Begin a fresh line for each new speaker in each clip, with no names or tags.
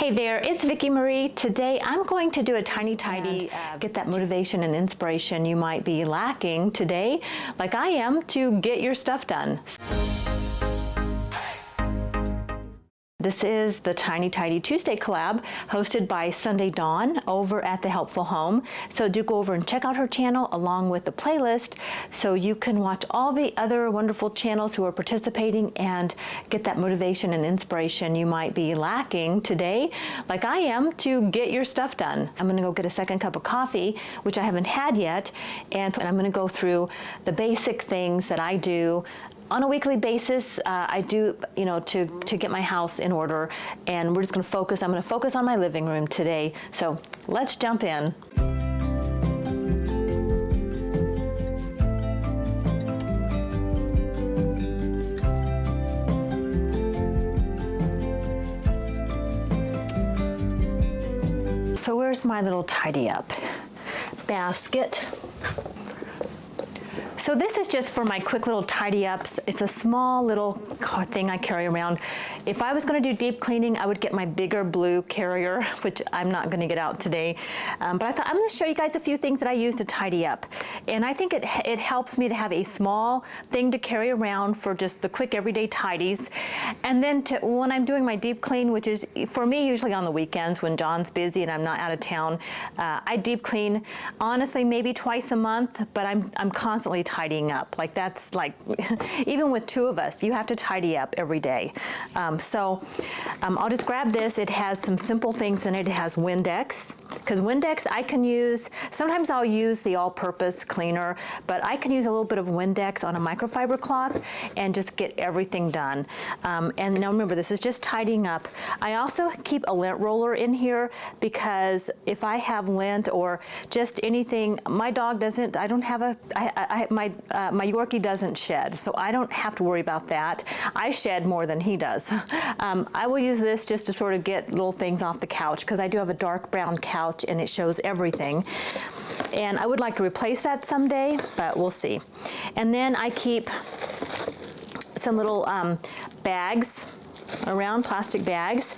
Hey there, it's Vicki Marie. Today I'm going to do a tiny tidy, get that motivation and inspiration you might be lacking today, like I am, to get your stuff done. This is the Tiny Tidy Tuesday collab hosted by Sunday Dawn over at The Helpful Home. So do go over and check out her channel along with the playlist so you can watch all the other wonderful channels who are participating and get that motivation and inspiration you might be lacking today, like I am, to get your stuff done. I'm gonna go get a second cup of coffee, which I haven't had yet, and I'm gonna go through the basic things that I do on a weekly basis. I do, to get my house in order, and we're just going to focus. I'm going to focus on my living room today. So let's jump in. So where's my little tidy up basket? So this is just for my quick little tidy ups. It's a small little thing I carry around. If I was going to do deep cleaning, I would get my bigger blue carrier, which I'm not going to get out today. But I thought I'm going to show you guys a few things that I use to tidy up. And I think it helps me to have a small thing to carry around for just the quick everyday tidies. And then when I'm doing my deep clean, which is for me usually on the weekends when John's busy and I'm not out of town, I deep clean honestly maybe twice a month, but I'm constantly tidying up. Like that's like, even with two of us, you have to tidy up every day. I'll just grab this. It has some simple things in it. It has Windex, because Windex I can use, sometimes I'll use the all-purpose cleaner, but I can use a little bit of Windex on a microfiber cloth and just get everything done. And now remember, this is just tidying up. I also keep a lint roller in here because if I have lint or just anything, my dog doesn't, I don't have a, my Yorkie doesn't shed, so I don't have to worry about that. I shed more than he does. I will use this just to sort of get little things off the couch, because I do have a dark brown couch and it shows everything. And I would like to replace that someday, but we'll see. And then I keep some little bags around, plastic bags,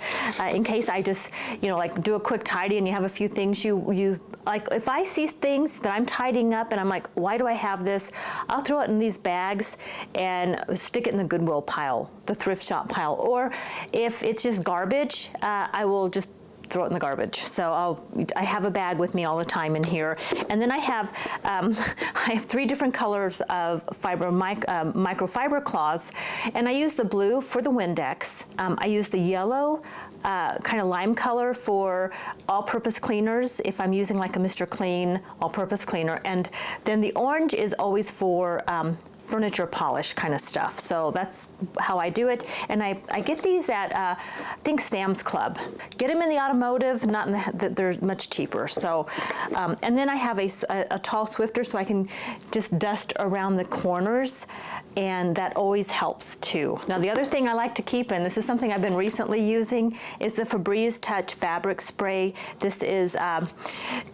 in case I just, like do a quick tidy and you have a few things you like. If I see things that I'm tidying up and I'm like, why do I have this? I'll throw it in these bags and stick it in the Goodwill pile, the thrift shop pile. Or if it's just garbage, I will just throw it in the garbage. So I have a bag with me all the time in here. And then I have 3 different colors of microfiber cloths, and I use the blue for the Windex. I use the yellow, kind of lime color for all-purpose cleaners, if I'm using like a Mr. Clean all-purpose cleaner. And then the orange is always for furniture polish kind of stuff. So that's how I do it. And I get these at, I think, Sam's Club. Get them in the automotive, not in they're much cheaper. So, and then I have a tall Swifter so I can just dust around the corners, and that always helps too. Now the other thing I like to keep, and this is something I've been recently using, is the Febreze Touch fabric spray. This is,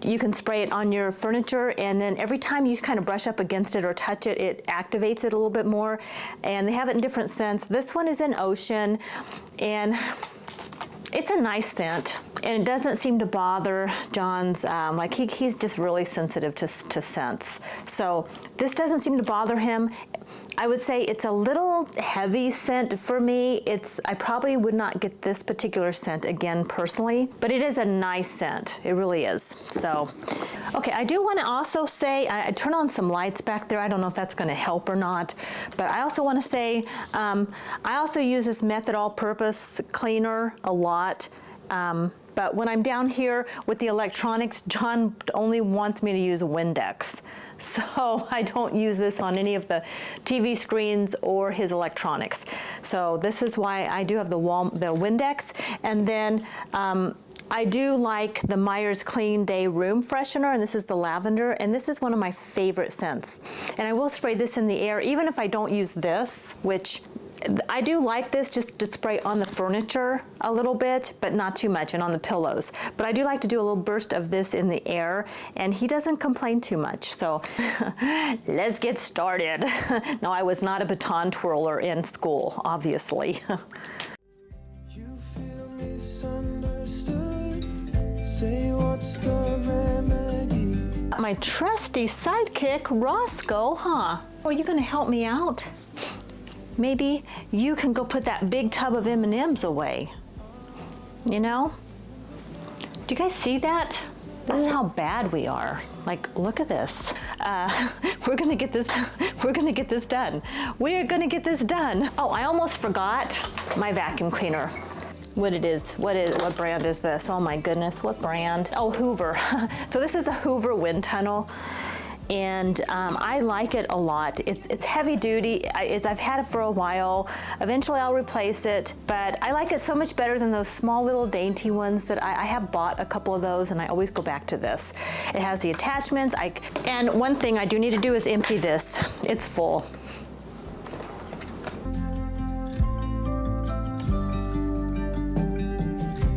you can spray it on your furniture, and then every time you kind of brush up against it or touch it, it activates it a little bit more. And they have it in different scents. This one is in Ocean, and it's a nice scent, and it doesn't seem to bother John's, like he's just really sensitive to scents. So this doesn't seem to bother him. I would say it's a little heavy scent for me. I probably would not get this particular scent again personally, but it is a nice scent. It really is. So, okay, I do want to also say, I turn on some lights back there. I don't know if that's going to help or not, but I also want to say, I also use this Method all-purpose cleaner a lot. But when I'm down here with the electronics, John only wants me to use Windex. So I don't use this on any of the TV screens or his electronics. So this is why I do have the Windex. And then I do like the Myers Clean Day Room Freshener, and this is the lavender, and this is one of my favorite scents. And I will spray this in the air, even if I don't use this, which I do like this just to spray on the furniture a little bit, but not too much, and on the pillows. But I do like to do a little burst of this in the air, and he doesn't complain too much. So let's get started. No, I was not a baton twirler in school, obviously. You feel misunderstood.
say what's the remedy?
My trusty sidekick, Roscoe, huh? Are you gonna help me out? Maybe you can go put that big tub of M&Ms away. You know? Do you guys see that? This is how bad we are. Like, look at this. We're gonna get this. We're gonna get this done. We're gonna get this done. Oh, I almost forgot my vacuum cleaner. What brand is this? Oh my goodness, what brand? Oh, Hoover. So this is the Hoover wind tunnel, and I like it a lot. It's heavy duty. I've had it for a while. Eventually I'll replace it, but I like it so much better than those small little dainty ones that I have bought a couple of those, and I always go back to this. It has the attachments. And one thing I do need to do is empty this. It's full.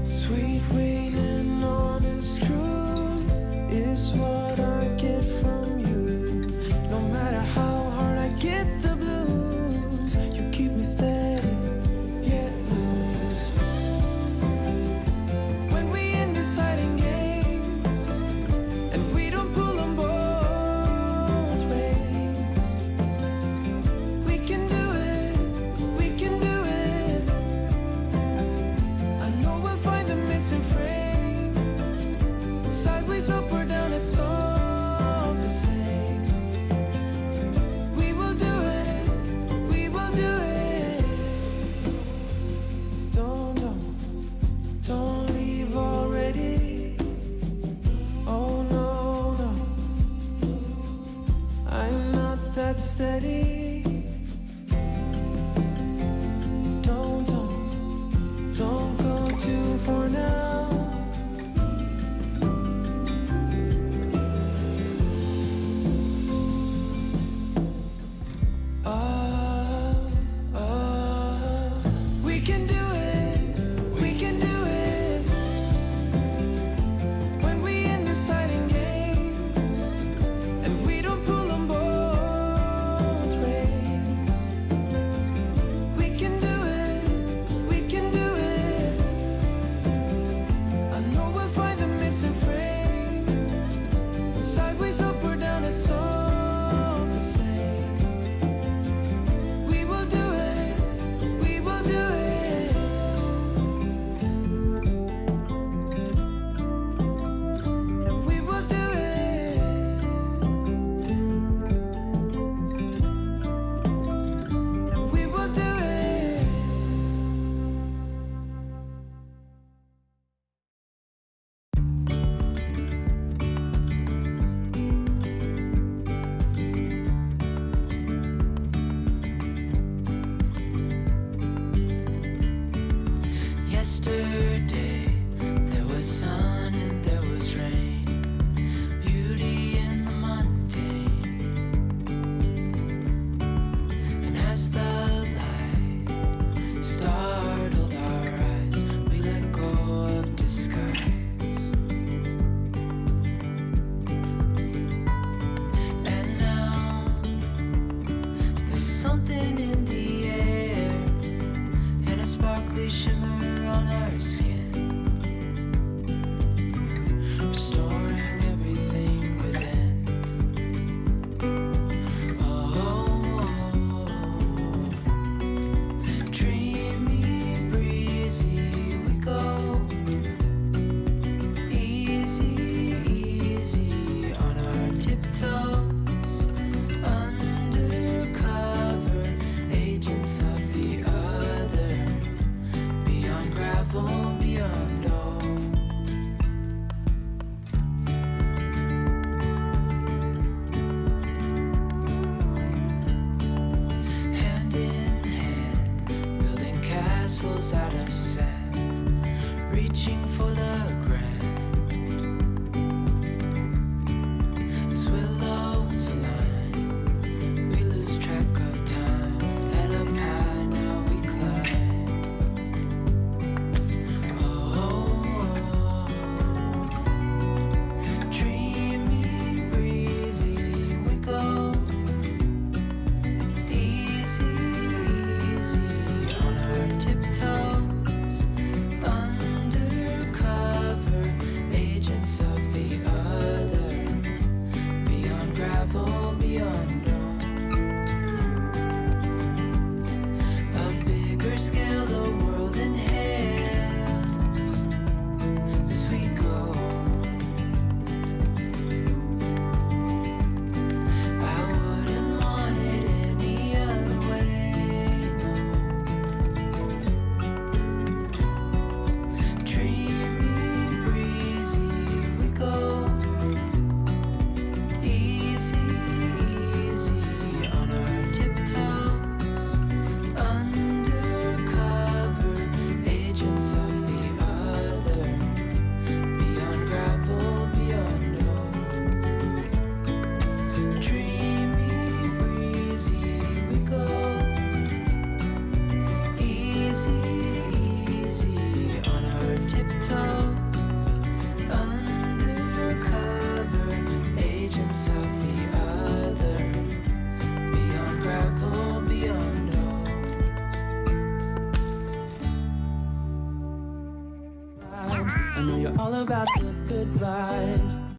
Sweet rain and honest truth is what I get from you. No matter how hard I get the blues, you keep me steady, yet loose. When we end deciding games and we don't pull them both ways, we can do it, we can do it. I know we'll find the missing frame. Sideways, up or down, it's all the same. We will do it, we will do it. Don't leave already. Oh no, no, I'm not that steady. Don't go too far now. We can do it, we can do it. When we end deciding games and we don't pull them both ways, we can do it, we can do it. I know we'll find the missing frame. Sideways, up or down, it's all the same. We will do it, we will do it. And we will do it. And we will do it. Yesterday, there was sun and there was rain, beauty in the mundane. And as the light startled our eyes, we let go of disguise. And now, there's something in the air and a sparkly shimmer on our skin, restoring everything within. Oh, dreamy, breezy, we go. Easy, easy on our tiptoes, undercover agents of the other. Beyond gravel, beyond all. Hand in hand, building castles out of sand, reaching for the grand. As willows align, we lose track of time. Head up high, now we climb. Dreamy, breezy, we go. Easy, easy on our tiptoes, undercover Dreamy, breezy, we go. Easy, easy on our tiptoes. Undercover agents of the other. Beyond gravel, beyond hope. Dreamy, breezy, we go. Easy, easy on our tiptoes. Undercover agents of the other. Beyond gravel, beyond hope. I know you're all about the good vibes.